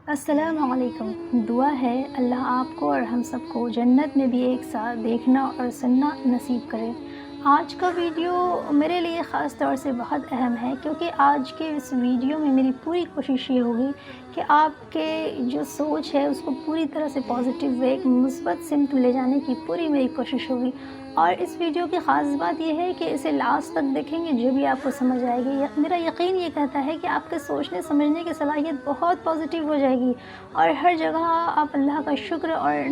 السلام علیکم۔ دعا ہے اللہ آپ کو اور ہم سب کو جنت میں بھی ایک ساتھ دیکھنا اور سننا نصیب کرے۔ آج کا ویڈیو میرے لیے خاص طور سے بہت اہم ہے، کیونکہ آج کے اس ویڈیو میں میری پوری کوشش یہ ہوگی کہ آپ کے جو سوچ ہے اس کو پوری طرح سے پازیٹیو ایک مثبت سمت میں لے جانے کی پوری میری کوشش ہوگی۔ اور اس ویڈیو کی خاص بات یہ ہے کہ اسے لاسٹ تک دیکھیں گے جو بھی آپ کو سمجھ آئے گی، میرا یقین یہ کہتا ہے کہ آپ کے سوچنے سمجھنے کی صلاحیت بہت پازیٹیو ہو جائے گی، اور ہر جگہ آپ اللہ کا شکر اور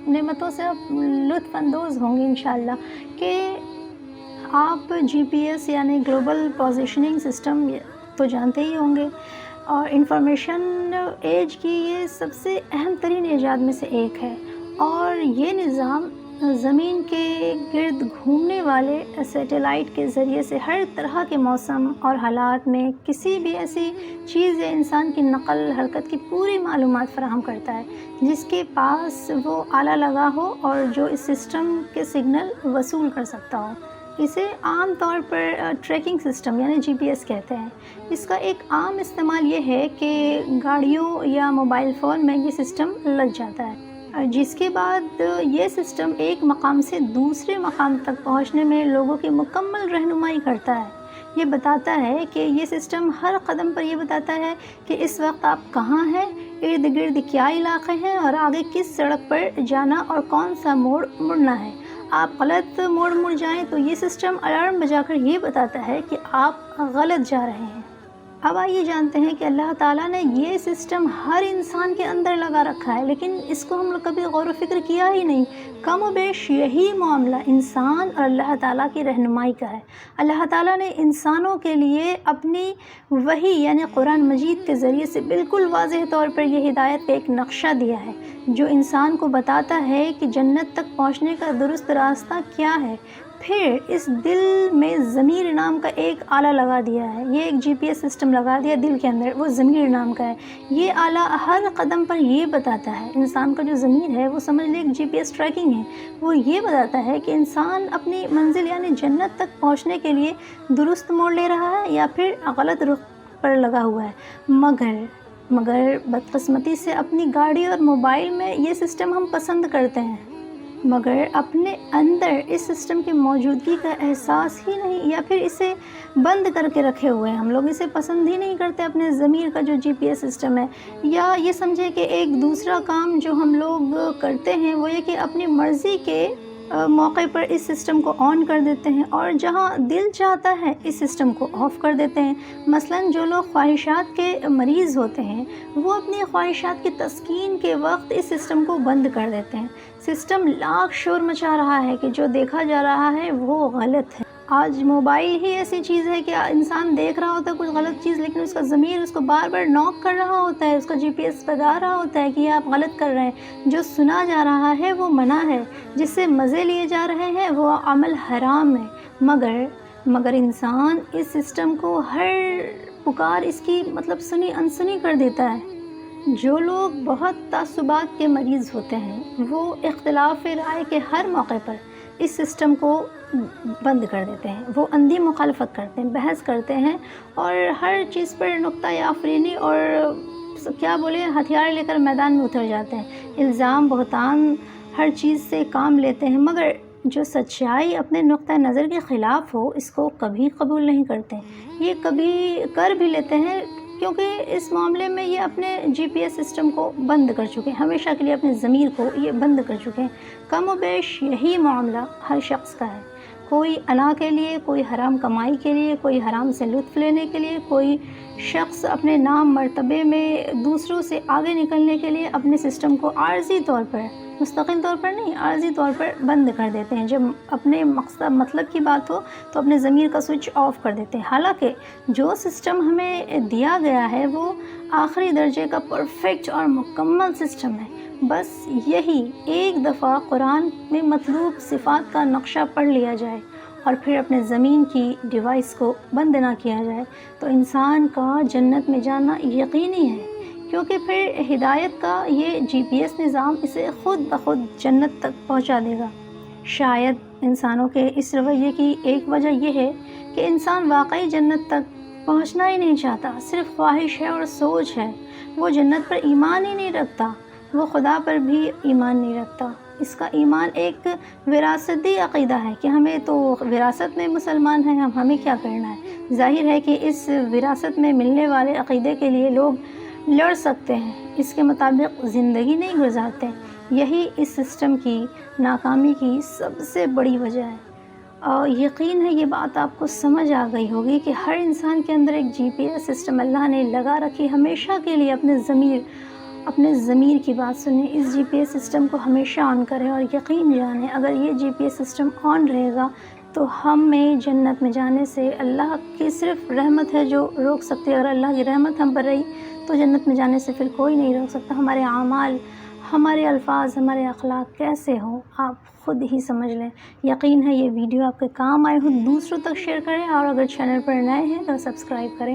نعمتوں سے آپ لطف اندوز ہوں گے انشاءاللہ۔ کہ آپ جی پی ایس یعنی گلوبل پوزیشننگ سسٹم تو جانتے ہی ہوں گے، اور انفارمیشن ایج کی یہ سب سے اہم ترین ایجاد میں سے ایک ہے، اور یہ نظام زمین کے گرد گھومنے والے سیٹلائٹ کے ذریعے سے ہر طرح کے موسم اور حالات میں کسی بھی ایسی چیز یا انسان کی نقل حرکت کی پوری معلومات فراہم کرتا ہے جس کے پاس وہ آلہ لگا ہو اور جو اس سسٹم کے سگنل وصول کر سکتا ہو۔ اسے عام طور پر ٹریکنگ سسٹم یعنی جی پی ایس کہتے ہیں۔ اس کا ایک عام استعمال یہ ہے کہ گاڑیوں یا موبائل فون میں یہ سسٹم لگ جاتا ہے، جس کے بعد یہ سسٹم ایک مقام سے دوسرے مقام تک پہنچنے میں لوگوں کی مکمل رہنمائی کرتا ہے۔ یہ بتاتا ہے کہ یہ سسٹم ہر قدم پر یہ بتاتا ہے کہ اس وقت آپ کہاں ہیں، ارد گرد کیا علاقے ہیں، اور آگے کس سڑک پر جانا اور کون سا موڑ مڑنا ہے۔ آپ غلط موڑ مڑ جائیں تو یہ سسٹم الارم بجا کر یہ بتاتا ہے کہ آپ غلط جا رہے ہیں۔ اب آئیے جانتے ہیں کہ اللہ تعالیٰ نے یہ سسٹم ہر انسان کے اندر لگا رکھا ہے، لیکن اس کو ہم لوگ کبھی غور و فکر کیا ہی نہیں۔ کم و بیش یہی معاملہ انسان اور اللہ تعالیٰ کی رہنمائی کا ہے۔ اللہ تعالیٰ نے انسانوں کے لیے اپنی وحی یعنی قرآن مجید کے ذریعے سے بالکل واضح طور پر یہ ہدایت کا ایک نقشہ دیا ہے جو انسان کو بتاتا ہے کہ جنت تک پہنچنے کا درست راستہ کیا ہے۔ پھر اس دل میں ضمیر نام کا ایک آلہ لگا دیا ہے، یہ ایک جی پی ایس سسٹم لگا دیا دل کے اندر، وہ ضمیر نام کا ہے۔ یہ آلہ ہر قدم پر یہ بتاتا ہے، انسان کا جو ضمیر ہے وہ سمجھ لے ایک جی پی ایس ٹریکنگ ہے، وہ یہ بتاتا ہے کہ انسان اپنی منزل یعنی جنت تک پہنچنے کے لیے درست موڑ لے رہا ہے یا پھر غلط رخ پر لگا ہوا ہے۔ مگر بدقسمتی سے اپنی گاڑی اور موبائل میں یہ سسٹم ہم پسند کرتے ہیں، مگر اپنے اندر اس سسٹم کی موجودگی کا احساس ہی نہیں، یا پھر اسے بند کر کے رکھے ہوئے ہیں۔ ہم لوگ اسے پسند ہی نہیں کرتے، اپنے ضمیر کا جو جی پی ایس سسٹم ہے۔ یا یہ سمجھے کہ ایک دوسرا کام جو ہم لوگ کرتے ہیں وہ یہ کہ اپنی مرضی کے موقع پر اس سسٹم کو آن کر دیتے ہیں، اور جہاں دل چاہتا ہے اس سسٹم کو آف کر دیتے ہیں۔ مثلاً جو لوگ خواہشات کے مریض ہوتے ہیں وہ اپنی خواہشات کی تسکین کے وقت اس سسٹم کو بند کر دیتے ہیں۔ سسٹم لاکھ شور مچا رہا ہے کہ جو دیکھا جا رہا ہے وہ غلط ہے۔ آج موبائل ہی ایسی چیز ہے کہ انسان دیکھ رہا ہوتا ہے کچھ غلط چیز، لیکن اس کا ضمیر اس کو بار بار نوک کر رہا ہوتا ہے، اس کا جی پی ایس بتا رہا ہوتا ہے کہ یہ آپ غلط کر رہے ہیں۔ جو سنا جا رہا ہے وہ منع ہے، جس سے مزے لیے جا رہے ہیں وہ عمل حرام ہے۔ مگر انسان اس سسٹم کو ہر پکار اس کی سنی انسنی کر دیتا ہے۔ جو لوگ بہت تعصبات کے مریض ہوتے ہیں وہ اختلاف رائے کے ہر موقع پر اس سسٹم کو بند کر دیتے ہیں، وہ اندھی مخالفت کرتے ہیں، بحث کرتے ہیں، اور ہر چیز پر نقطۂ آفرینی اور ہتھیار لے کر میدان میں اتر جاتے ہیں، الزام بہتان ہر چیز سے کام لیتے ہیں۔ مگر جو سچائی اپنے نقطۂ نظر کے خلاف ہو اس کو کبھی قبول نہیں کرتے، یہ کبھی کر بھی لیتے ہیں، کیونکہ اس معاملے میں یہ اپنے جی پی ایس سسٹم کو بند کر چکے ہیں، ہمیشہ کے لیے اپنے ضمیر کو یہ بند کر چکے ہیں۔ کم و بیش یہی معاملہ ہر شخص کا ہے، کوئی انا کے لیے، کوئی حرام کمائی کے لیے، کوئی حرام سے لطف لینے کے لیے، کوئی شخص اپنے نام مرتبے میں دوسروں سے آگے نکلنے کے لیے اپنے سسٹم کو عارضی طور پر، مستقل طور پر نہیں، عارضی طور پر بند کر دیتے ہیں۔ جب اپنے مطلب کی بات ہو تو اپنے ضمیر کا سوئچ آف کر دیتے ہیں، حالانکہ جو سسٹم ہمیں دیا گیا ہے وہ آخری درجے کا پرفیکٹ اور مکمل سسٹم ہے۔ بس یہی ایک دفعہ قرآن میں مطلوب صفات کا نقشہ پڑھ لیا جائے اور پھر اپنے زمین کی ڈیوائس کو بند نہ کیا جائے تو انسان کا جنت میں جانا یقینی ہے، کیونکہ پھر ہدایت کا یہ جی پی ایس نظام اسے خود بخود جنت تک پہنچا دے گا۔ شاید انسانوں کے اس رویے کی ایک وجہ یہ ہے کہ انسان واقعی جنت تک پہنچنا ہی نہیں چاہتا، صرف خواہش ہے اور سوچ ہے۔ وہ جنت پر ایمان ہی نہیں رکھتا، وہ خدا پر بھی ایمان نہیں رکھتا۔ اس کا ایمان ایک وراثتی عقیدہ ہے کہ ہمیں تو وراثت میں مسلمان ہیں، ہمیں کیا کرنا ہے۔ ظاہر ہے کہ اس وراثت میں ملنے والے عقیدے کے لیے لوگ لڑ سکتے ہیں، اس کے مطابق زندگی نہیں گزارتے۔ یہی اس سسٹم کی ناکامی کی سب سے بڑی وجہ ہے۔ اور یقین ہے یہ بات آپ کو سمجھ آ گئی ہوگی کہ ہر انسان کے اندر ایک جی پی ایس سسٹم اللہ نے لگا رکھی، ہمیشہ کے لیے اپنے ضمیر کی بات سنیں، اس جی پی ایس سسٹم کو ہمیشہ آن کریں اور یقین جانیں اگر یہ جی پی ایس سسٹم آن رہے گا تو ہمیں جنت میں جانے سے اللہ کی صرف رحمت ہے جو روک سکتی ہے۔ اگر اللہ کی رحمت ہم پر رہی تو جنت میں جانے سے پھر کوئی نہیں روک سکتا۔ ہمارے اعمال، ہمارے الفاظ، ہمارے اخلاق کیسے ہوں آپ خود ہی سمجھ لیں۔ یقین ہے یہ ویڈیو آپ کے کام آئے ہوں، دوسروں تک شیئر کریں اور اگر چینل پر نئے ہیں تو سبسکرائب کریں۔